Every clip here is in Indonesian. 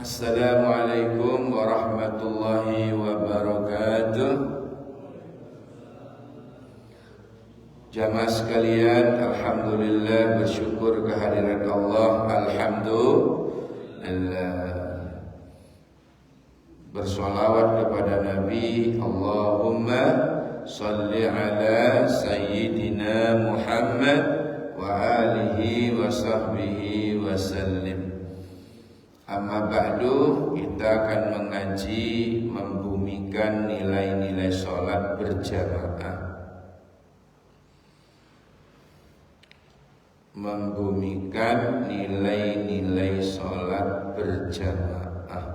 Assalamualaikum warahmatullahi wabarakatuh. Jamaah sekalian, alhamdulillah, bersyukur kehadirat Allah. Alhamdulillah, bersolawat kepada Nabi. Allahumma salli ala Sayyidina Muhammad wa alihi wa sahbihi wa sallim. Amma ba'du, kita akan mengaji membumikan nilai-nilai sholat berjamaah. Membumikan nilai-nilai sholat berjamaah.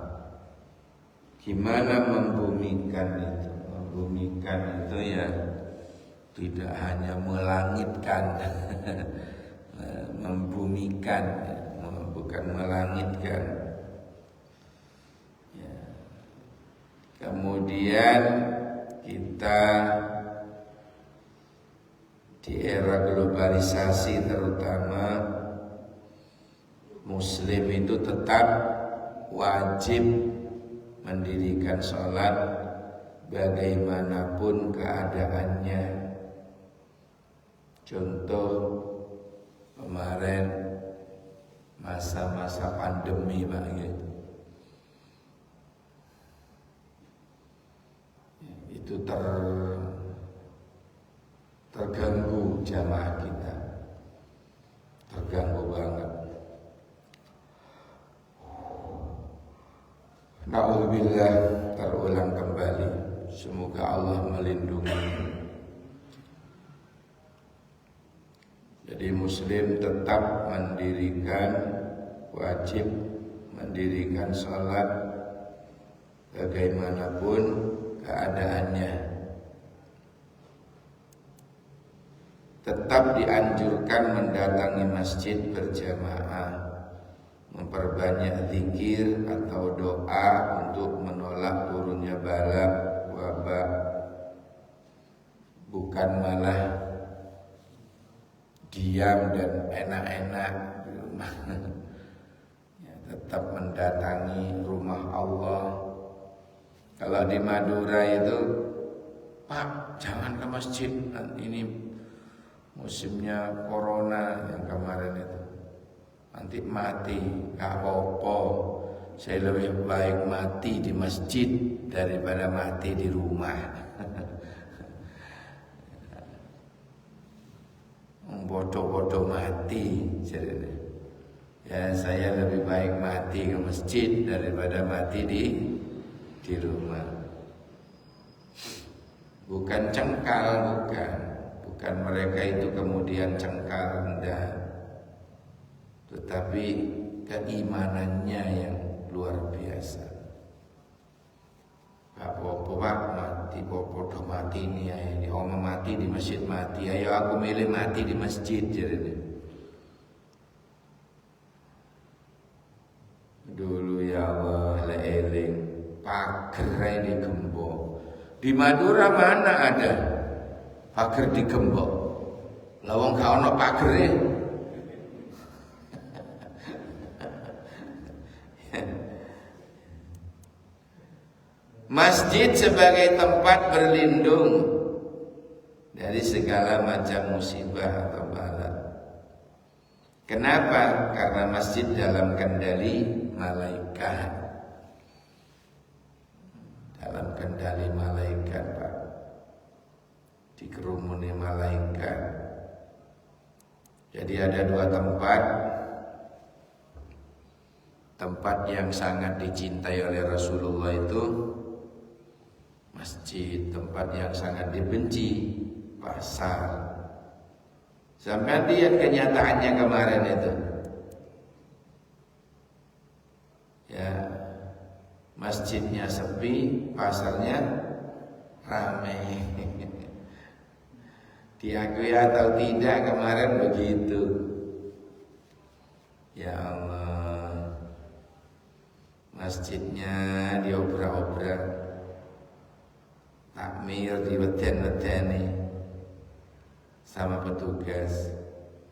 Gimana membumikan itu? Membumikan itu ya tidak hanya melangitkan, membumikan, bukan melangitkan. Ya. Kemudian kita di era globalisasi terutama, Muslim itu tetap wajib mendirikan sholat bagaimanapun keadaannya. Contoh kemarin masa-masa pandemi Pak gitu. Itu terganggu jamaah kita, terganggu banget. Na'udzubillah, terulang kembali. Semoga Allah melindungi. Jadi Muslim tetap wajib mendirikan sholat bagaimanapun keadaannya. Tetap dianjurkan mendatangi masjid berjamaah, memperbanyak zikir atau doa untuk menolak turunnya bala wabah, bukan malah diam dan enak-enak di rumah. Ya, tetap mendatangi rumah Allah. Kalau di Madura itu, Pak, jangan ke masjid, ini musimnya corona yang kemarin itu, nanti mati. Gak apa-apa, saya lebih baik mati di masjid daripada mati di rumah. Bodoh-bodoh mati. Ya, saya lebih baik mati ke masjid daripada mati di rumah. Bukan cengkal, bukan mereka itu kemudian cengkal, enggak. Tetapi keimanannya yang luar biasa. Pak, mati, bodoh mati ini ya, ini oma mati di masjid mati. Ayo aku milih mati di masjid. Jadi dulu ya Allah, eling pager di gembok. Di Madura mana ada pager di gembok? Lawang gak ono pagere. Masjid sebagai tempat berlindung dari segala macam musibah atau bala. Kenapa? Karena masjid dalam kendali malaikat. Dalam kendali malaikat, Pak. Dikerumuni malaikat. Jadi ada dua tempat yang sangat dicintai oleh Rasulullah itu masjid. Tempat yang sangat dibenci pasar. Sampai lihat kenyataannya kemarin itu, ya, masjidnya sepi, pasarnya ramai. Diakui atau tidak kemarin begitu. Ya Allah, masjidnya diobrak-obrak, takmir diweden-wedeni sama petugas,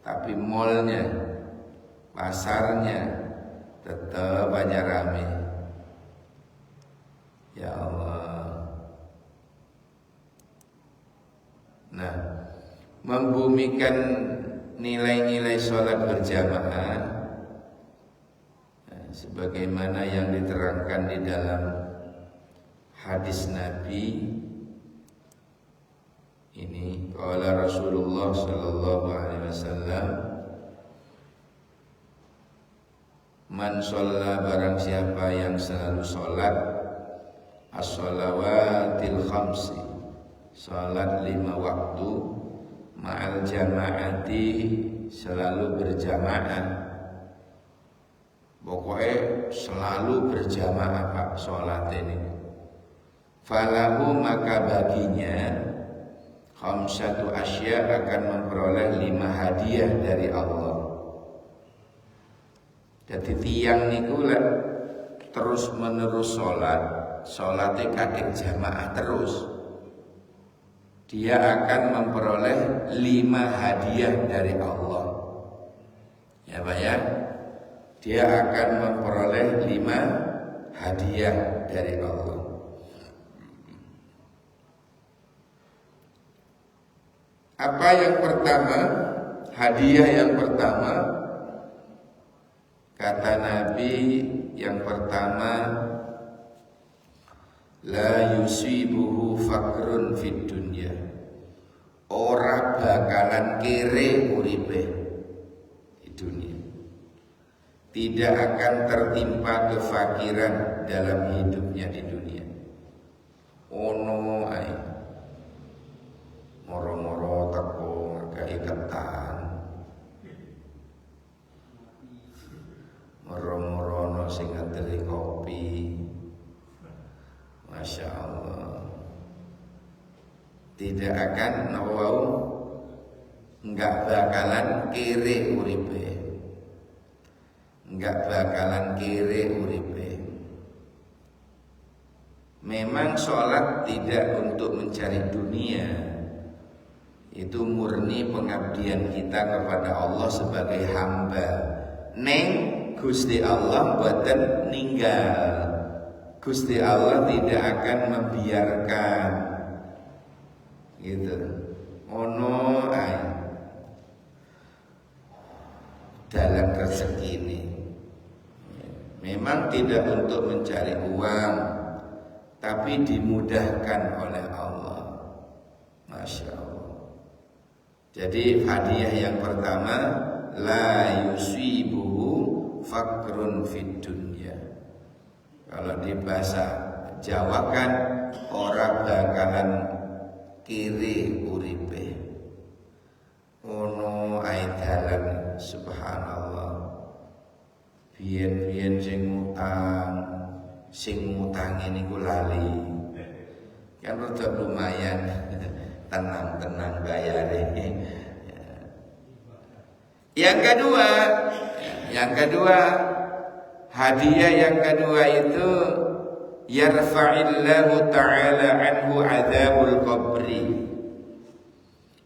tapi malnya, pasarnya tetap aja rame. Ya Allah. Nah, membumikan nilai-nilai sholat berjamaah sebagaimana yang diterangkan di dalam hadis Nabi ini, qala Rasulullah sallallahu alaihi wasallam, man shalla, barang siapa yang selalu sholat as-shalawatil khamsi, sholat 5 waktu, ma'al jama'ati, selalu berjamaah. Pokoknya selalu berjamaah Pak sholat ini. Falahu, maka baginya khamsatu asya, akan memperoleh 5 hadiah dari Allah. Jadi tiang niku terus menerus sholatnya kadek jamaah terus, dia akan memperoleh 5 hadiah dari Allah. Ya Pak ya, dia akan memperoleh 5 hadiah dari Allah. Apa yang pertama? Hadiah yang pertama, kata Nabi, yang pertama, la yusibuhu fakrun fid dunya, ora bakalan kere uripe di dunia, tidak akan tertimpa kefakiran dalam hidupnya di dunia. Ono ai moro-moro teko ngekei ketan, moro-moro no sing ngadeli kopi. Masya Allah, tidak akan enggak bakalan kere uripe, enggak bakalan kere uripe. Memang sholat tidak untuk mencari dunia, itu murni pengabdian kita kepada Allah sebagai hamba. Neng Gusti Allah boten ninggal, Gusti Allah tidak akan membiarkan gitu. Ono ay dalam rezeki ini memang tidak untuk mencari uang, tapi dimudahkan oleh Allah. Masya Allah. Jadi hadiah yang pertama, la yusibuhu fakrun fid dunya. Kalau di bahasa Jawa kan, orang bakalan kiri uripe. Ono aidalan, subhanallah. Biyen sing ngutang ini ku lali. Kan rada lumayan tenang bayare. Yang kedua, hadiah yang kedua itu yarfa'illahu ta'ala anhu adzabul qabri.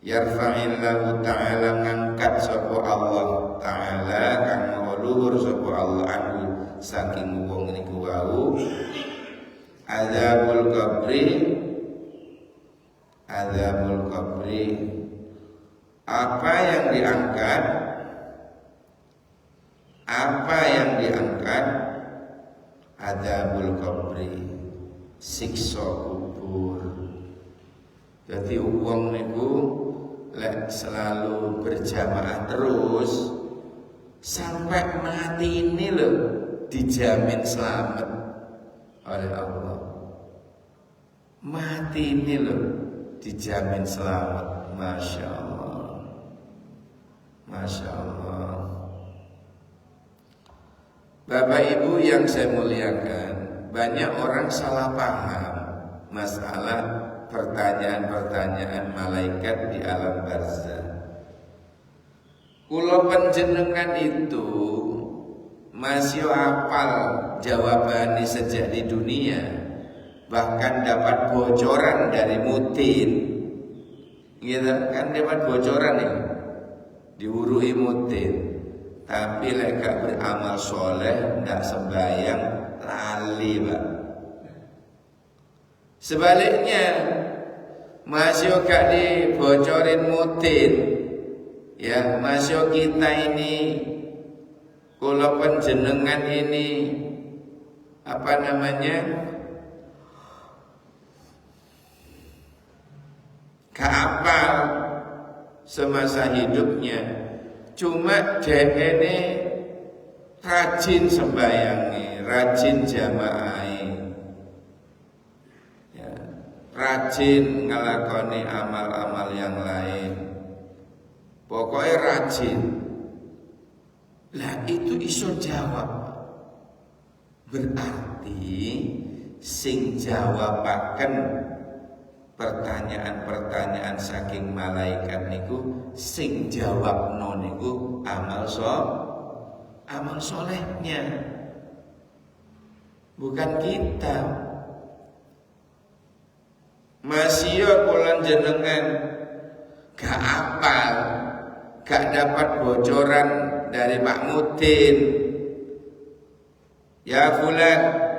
Yarfa'illahu ta'ala, ngangkat sapa Allah ta'ala, kang maha luhur sapa Allah anhu saking wong niku wau, adzabul qabri. Adzabul qabri, apa yang diangkat? Apa yang diangkat? Adzabul qabri, siksa kubur. Jadi wong niku lek selalu berjamaah terus sampai mati ini loh, dijamin selamat oleh Allah. Mati ini loh dijamin selamat. Masya Allah, Masya Allah. Bapak Ibu yang saya muliakan, banyak orang salah paham masalah pertanyaan-pertanyaan malaikat di alam barzah. Kula panjenengan itu masih hafal jawabannya sejak di dunia, bahkan dapat bocoran dari Mutin, gitu kan, dapat bocoran nih, diuruhi Mutin. Tapi lek gak beramal soleh, ndak sembahyang, lali Pak. Sebaliknya, masih gak dibocorin mutin, ya masih kita ini, kula panjenengan ini, apa namanya, gak apal semasa hidupnya. Cuma dia ini rajin sembayangi, rajin jamaah, ya, rajin ngelakoni amal-amal yang lain. Pokoknya rajin. Lah itu iso jawab. Berarti sing jawabaken pertanyaan-pertanyaan saking malaikat niku, sing jawabno niku amal solehnya, bukan kita. Masih kula jenengan gak apal, gak dapat bocoran dari Pak Mudin, ya fulan,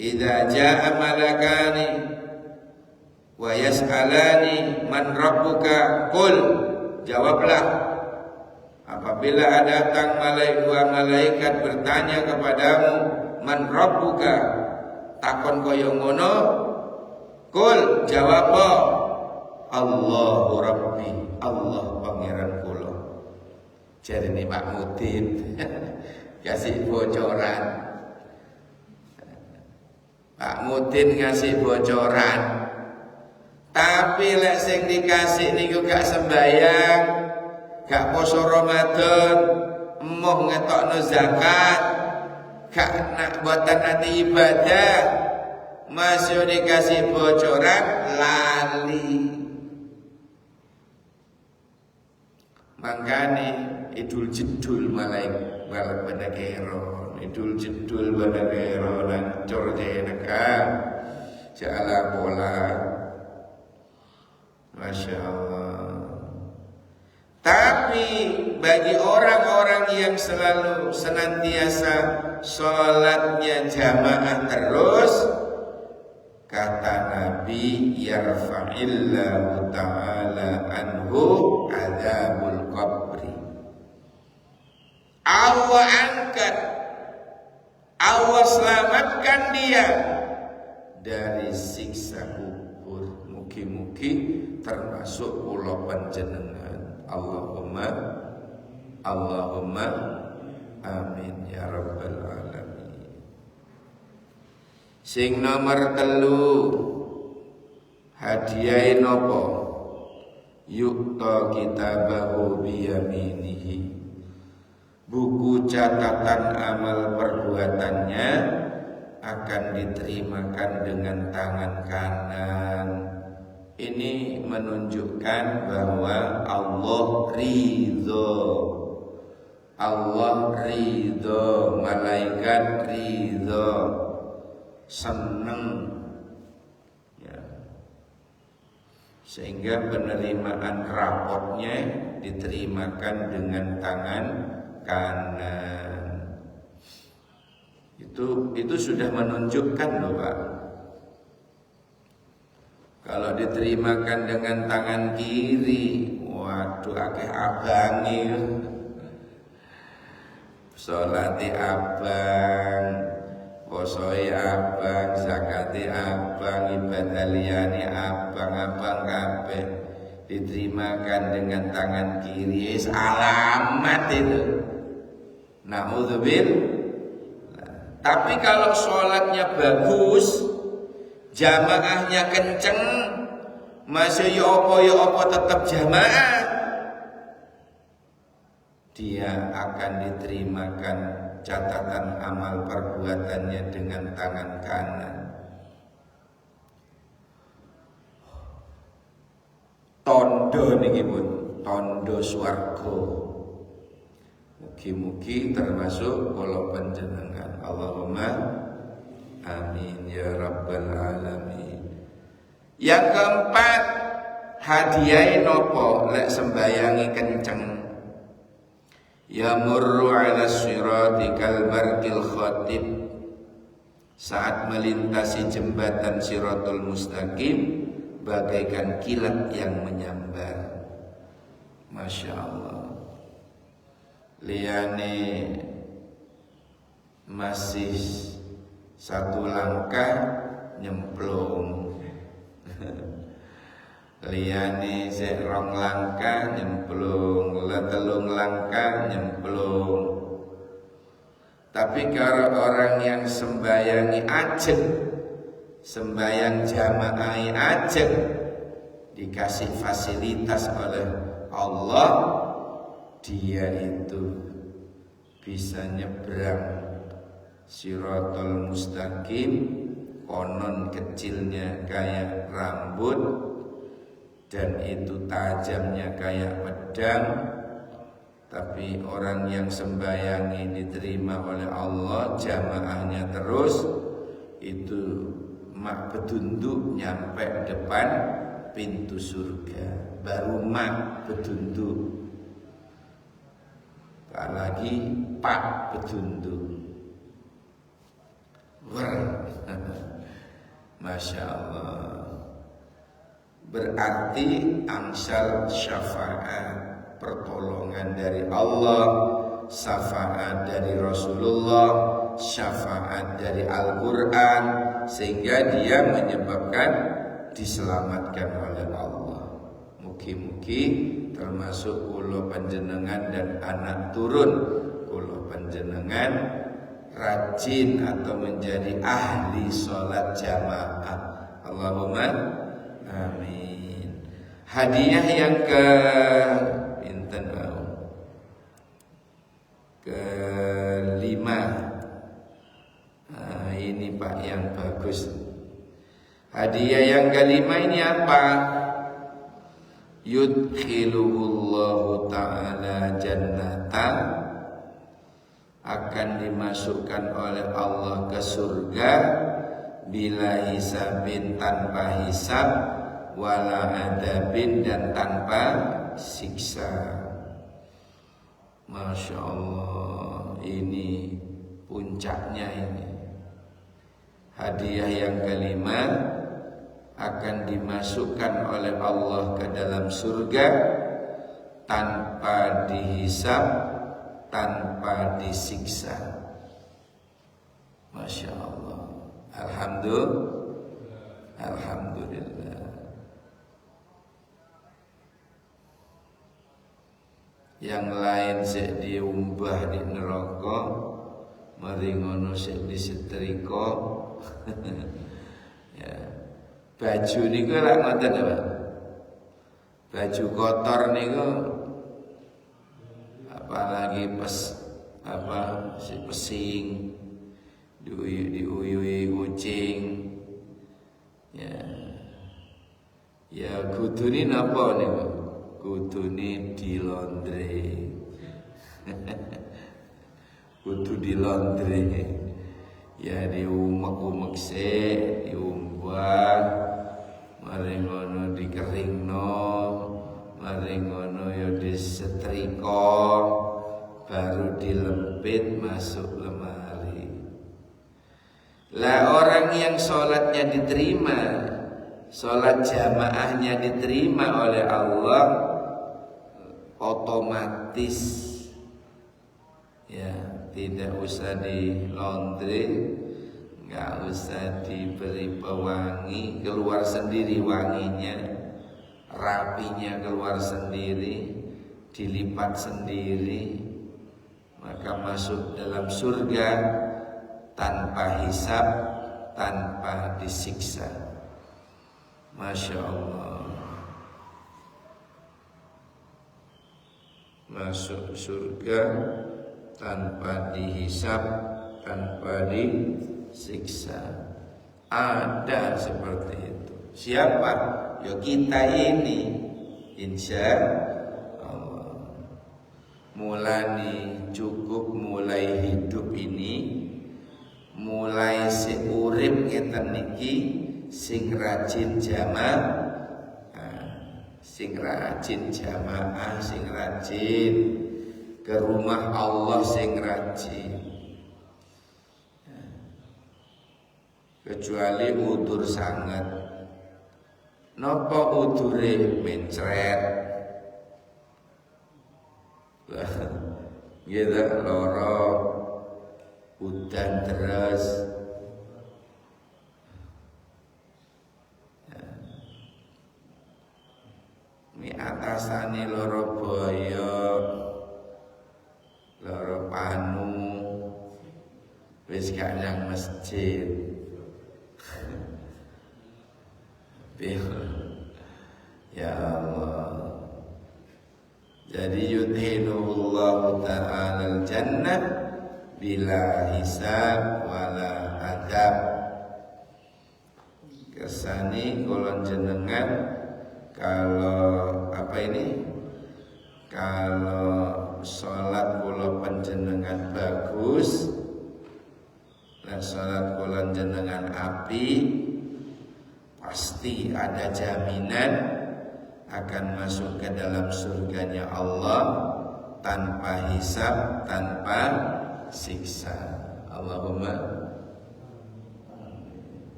idza jaa malakani wa yas'alani man rabbuka, qul, jawablah apabila datang malaikat bertanya kepadamu, man rabbuka, takon kaya ngono, qul, jawab, Allahu rabbi, Allah pangeran kula. Jadi ini Pak Mudin kasih bocoran. Pak Mudin ngasih bocoran. Tapi lek sing dikasih niku gak sembayang, gak poso Ramadan, emoh ngetokno zakat, gak nak buatan nanti ibadah, masih dikasih bocoran, lali. Makane idul jedul malaikat balak benakero, idul jedul benakero lancur jenaka jala bola, Masya Allah. Tapi bagi orang-orang yang selalu senantiasa sholatnya jamaah terus, kata Nabi, yarfa'illahu ta'ala anhu adzabul qabri. Allah angkat, Allah selamatkan dia dari siksa kubur. Mugi-mugi termasuk kula panjenengan. Allahumma amin ya rabbal alamin. Sing nomor 3, hadiah nopo? Yukta kitabahu biyaminihi. Buku catatan amal perbuatannya akan diterimakan dengan tangan kanan. Ini menunjukkan bahwa Allah ridho, malaikat ridho, seneng, ya. Sehingga penerimaan rapotnya diterimakan dengan tangan kanan. Itu sudah menunjukkan loh Pak. Kalau diterimakan dengan tangan kiri, waduh akeh abangi. Sholati abang, posoi abang, zakati abang, ibadah liyane abang kabeh. Diterimakan dengan tangan kiri, alamat itu. Na'udzubillah. Tapi kalau sholatnya bagus, jamaahnya kenceng, masih ya apa tetap jamaah, dia akan diterimakan catatan amal perbuatannya dengan tangan kanan. Tondo niki pun, tondo swarga. Mugi-mugi termasuk kula panjenengan. Allahumma amin ya rabbal alamin. Yang keempat, hadiah nopo lek sembayangi kenceng. Yamurru ala sirati kal barqil khatib, saat melintasi jembatan Siratul Mustaqim bagaikan kilat yang menyambar. Masya Allah. Liyane masih satu langkah nyemplung, liyane sik rong langkah nyemplung, telung langkah nyemplung. Tapi kalau orang yang sembayangi ajeng, sembayang jamaah ajeng, dikasih fasilitas oleh Allah, dia itu bisa nyebrang Siratul Mustaqim, konon kecilnya kayak rambut dan itu tajamnya kayak pedang. Tapi orang yang sembayangi diterima oleh Allah, jamaahnya terus, itu mak bedunduk nyampe depan pintu surga, baru mak bedunduk. Apalagi pak bedunduk. Wah, Masya Allah. Berarti angsal syafaat, pertolongan dari Allah, syafaat dari Rasulullah, syafaat dari Al-Quran, sehingga dia menyebabkan diselamatkan oleh Allah. Mugi-mugi termasuk kula panjenengan dan anak turun kula panjenengan rajin atau menjadi ahli sholat jamaah. Allahumma amin. Hadiah yang kelima. Ini Pak yang bagus. Hadiah yang kelima ini apa? Yudkhiluhullahu ta'ala jannatan, akan dimasukkan oleh Allah ke surga bila hisabin, tanpa hisab, wala adabin, dan tanpa siksa. Masya Allah, ini puncaknya ini. Hadiah yang kelima, akan dimasukkan oleh Allah ke dalam surga tanpa dihisab, tanpa disiksa. Masya Allah. Alhamdulillah. Yang lain sik diumbah di neraka, mari ngono sik disetrika. Ya. Baju niku lak ngoten apa? Baju kotor niku apalagi si pesing, diuyui kucing. Ya kudune napa niku? Kudune dilondre. Kudu dilondre. Ya diumek-umek sik, diumbah, mari ngono dikeringno, mari ngono ya disetrika, baru dilempit masuk lemari. Lah orang yang sholatnya diterima, sholat jamaahnya diterima oleh Allah, otomatis ya tidak usah di laundry, nggak usah diberi pewangi, keluar sendiri wanginya, rapinya keluar sendiri, dilipat sendiri, maka masuk dalam surga tanpa hisab, tanpa disiksa. Masya Allah. Masuk surga tanpa dihisab, tanpa disiksa. Ada seperti itu. Siapa? Ya kita ini, insya Allah. Mulai cukup, mulai hidup ini, mulai seurip ngeten niki, sing rajin jamaah, sing rajin ke rumah Allah sing rajin. Kecuali udur sangat. Napa udure mencret? Gitu loro udan terus. Mi atasane loro boyo, loro panu, wis gak nang masjid. Ya Allah. Jadi yudhinullahu ta'ala al-jannah bila hisab wala adab. Kesani kolon jenengan kalau apa ini? Kalau sholat kula panjenengan bagus dan sholat kula jenengan api, pasti ada jaminan akan masuk ke dalam surganya Allah tanpa hisab, tanpa siksa. Allahumma.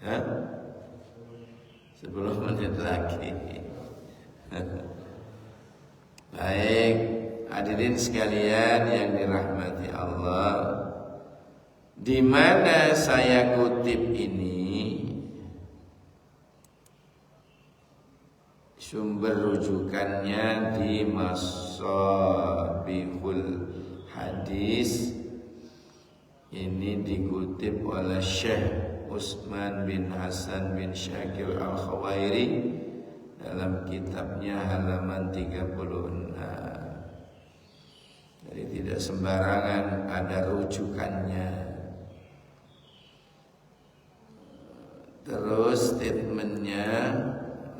Ya? 10 menit lagi. Baik, hadirin sekalian yang dirahmati Allah, di mana saya kutip ini sumber rujukannya di Masabihul Hadis. Ini dikutip oleh Syekh Utsman bin Hasan bin Syakir Al-Khawairi dalam kitabnya halaman 36. Jadi tidak sembarangan ada rujukannya. Terus statementnya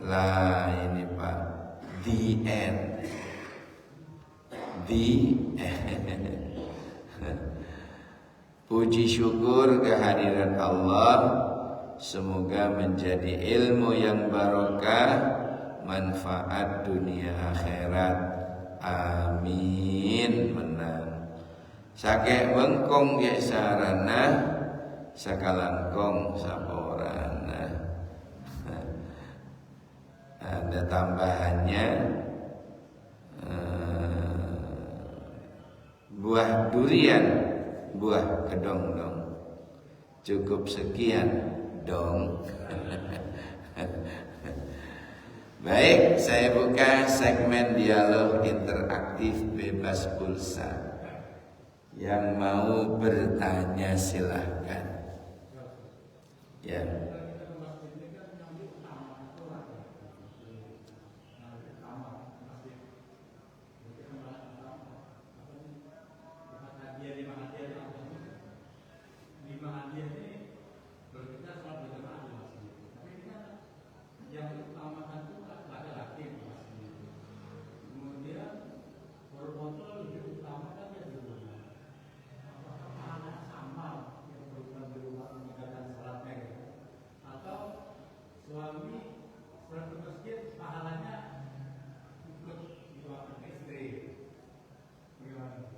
lah ini Pak, the end. Puji syukur kehadiran Allah, semoga menjadi ilmu yang barokah, manfaat dunia akhirat. Amin. Menang. Sake bengkong ge sarana, sakalangkong saporana. Ada tambahannya, buah durian, buah kedong-dong. Cukup sekian dong. Baik, saya buka segmen dialog interaktif bebas pulsa. Yang mau bertanya silahkan. Ya.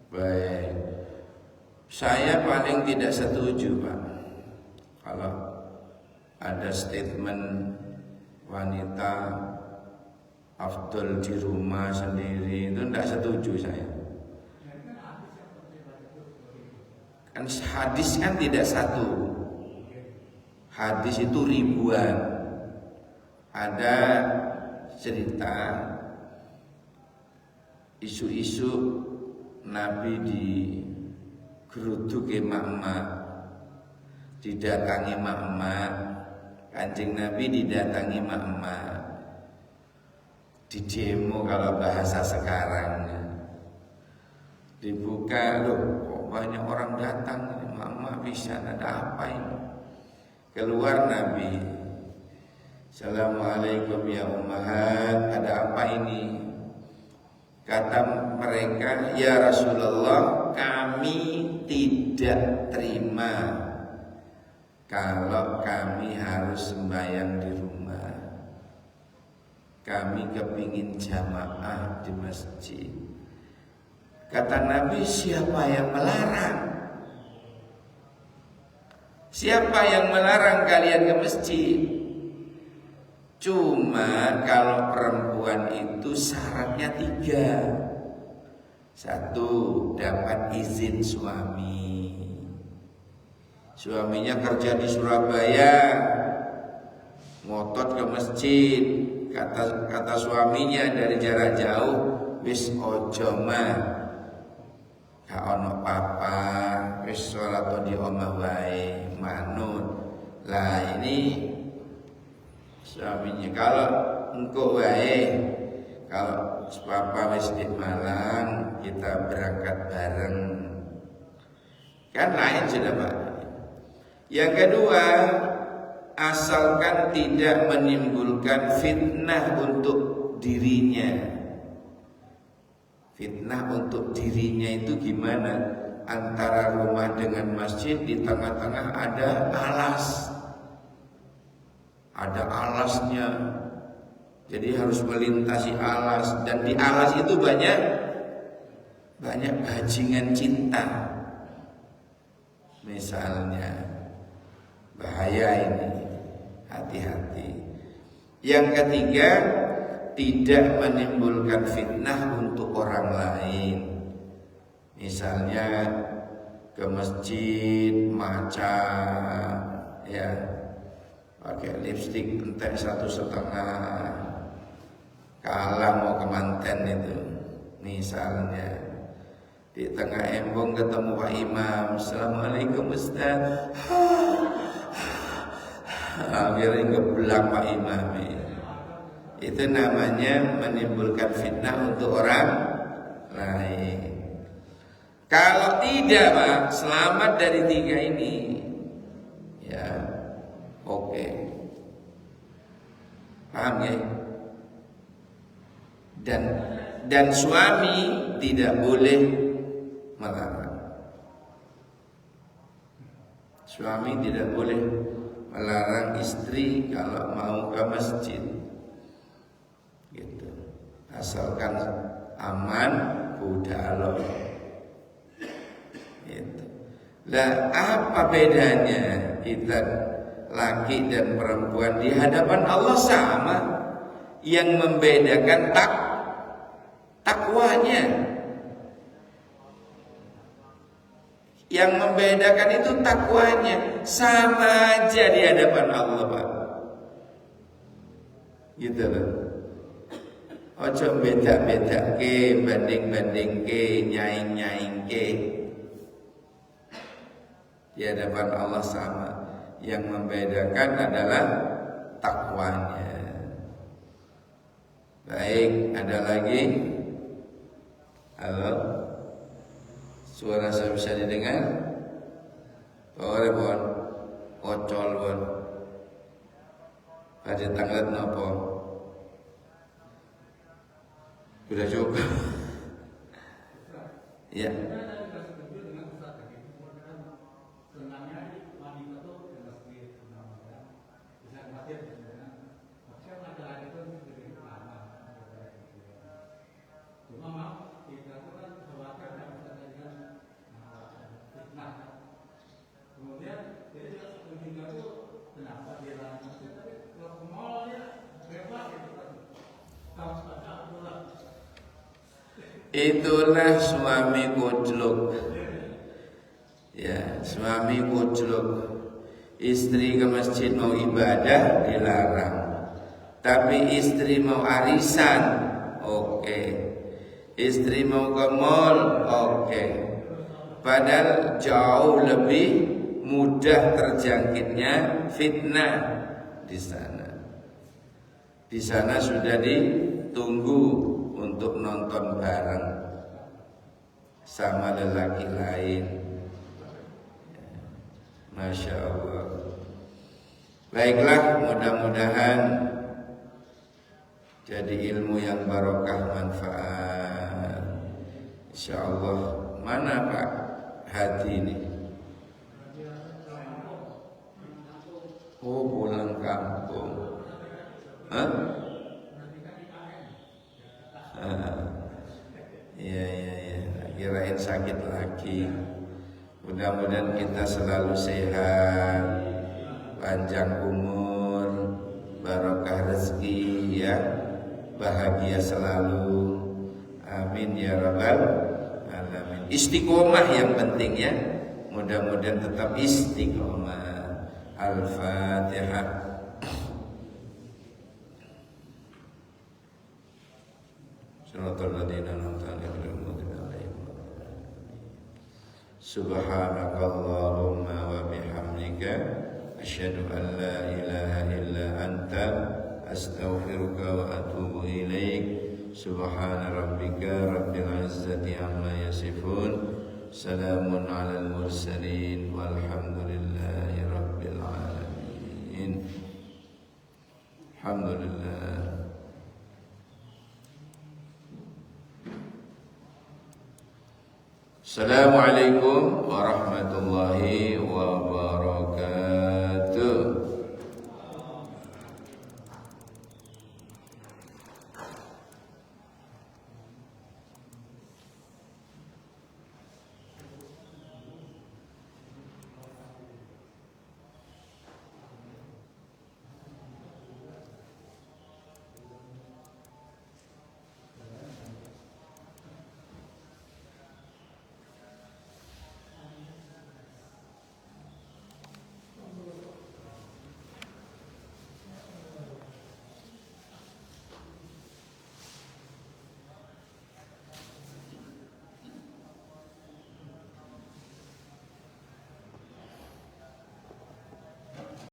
Baik, saya paling tidak setuju Pak kalau ada statement wanita afdol di rumah sendiri, itu tidak setuju saya. Kan hadis kan tidak satu, hadis itu ribuan. Ada cerita isu-isu Nabi digeruduki mak-mak, didatangi mak-mak, Kanjeng Nabi didatangi mak-mak, di demo kalau bahasa sekarang, dibuka, loh kok banyak orang datang, mak-mak bisa, ada apa ini? Keluar Nabi, Assalamualaikum ya ummahat, ada apa ini? Kata mereka, ya Rasulullah, kami tidak terima kalau kami harus sembahyang di rumah. Kami kepingin jamaah di masjid. Kata Nabi, siapa yang melarang? Siapa yang melarang kalian ke masjid? Cuma kalau perempuan itu syaratnya 3. 1, dapat izin suami. Suaminya kerja di Surabaya, ngotot ke masjid. Kata suaminya dari jarak jauh, wis ojo mah, gak ono papa, wis sholat di omah wae, manut. Lah ini suaminya, kalau engkau wae, kalau papa wis di Malang, kita berangkat bareng, kan lain sudah Pak. Yang kedua, asalkan tidak menimbulkan fitnah untuk dirinya. Fitnah untuk dirinya itu gimana? Antara rumah dengan masjid, di tengah-tengah ada alas. Ada alasnya. Jadi harus melintasi alas. Dan di alas itu banyak bajingan cinta. Misalnya, bahaya ini, hati-hati. Yang ketiga, tidak menimbulkan fitnah untuk orang lain. Misalnya ke masjid maca, ya, pakai lipstik entek 1,5, kalah mau ke manten itu. Misalnya di tengah embong ketemu Pak Imam, Assalamualaikum Ustaz. Akhirnya ngebelang Pak Imam. Itu namanya menimbulkan fitnah untuk orang lain. Kalau tidak Pak, selamat dari 3 ini, ya, oke. Paham ya? Dan suami tidak boleh melarang. Suami tidak boleh melarang istri kalau mau ke masjid, gitu. Asalkan aman, budalo, gitu. Lah apa bedanya kita laki dan perempuan di hadapan Allah sama? Yang membedakan takwanya. Yang membedakan itu takwanya. Sama aja di hadapan Allah Pak, gitu loh. Ojo beda-beda ke, banding-banding ke, nyaing-nyaing ke. Di hadapan Allah sama. Yang membedakan adalah takwanya. Baik, ada lagi? Halo? Suara saya bisa didengar? Ore bon, ocol bon. Ada tanglet nopo? Sudah cukup. Ya. Itulah suami gojlok. Ya, suami gojlok. Istri ke masjid mau ibadah dilarang. Tapi istri mau arisan, oke. Istri mau ke mall, oke. Padahal jauh lebih mudah terjangkitnya fitnah di sana. Di sana sudah ditunggu untuk nonton bareng sama lelaki lain. Masya Allah. Baiklah, mudah-mudahan jadi ilmu yang barokah, manfaat. Insya Allah. Mana Pak Hadi ini? Oh, pulang kampung. Hah? Iya. kirain sakit lagi. Mudah-mudahan kita selalu sehat, panjang umur, barokah rezeki ya, bahagia selalu. Amin ya rabbal alamin. Istiqomah yang penting ya. Mudah-mudahan tetap istiqomah. Al-Fatihah. Subhanakallahumma wa bihamdika asyhadu an la ilaha illa anta astaghfiruka wa atubu ilaik. Subhana rabbika rabbil izzati amma yasifun. Salamun alal mursalin walhamdulillahi rabbil alamin. Alhamdulillah. Assalamualaikum warahmatullahi wabarakatuh.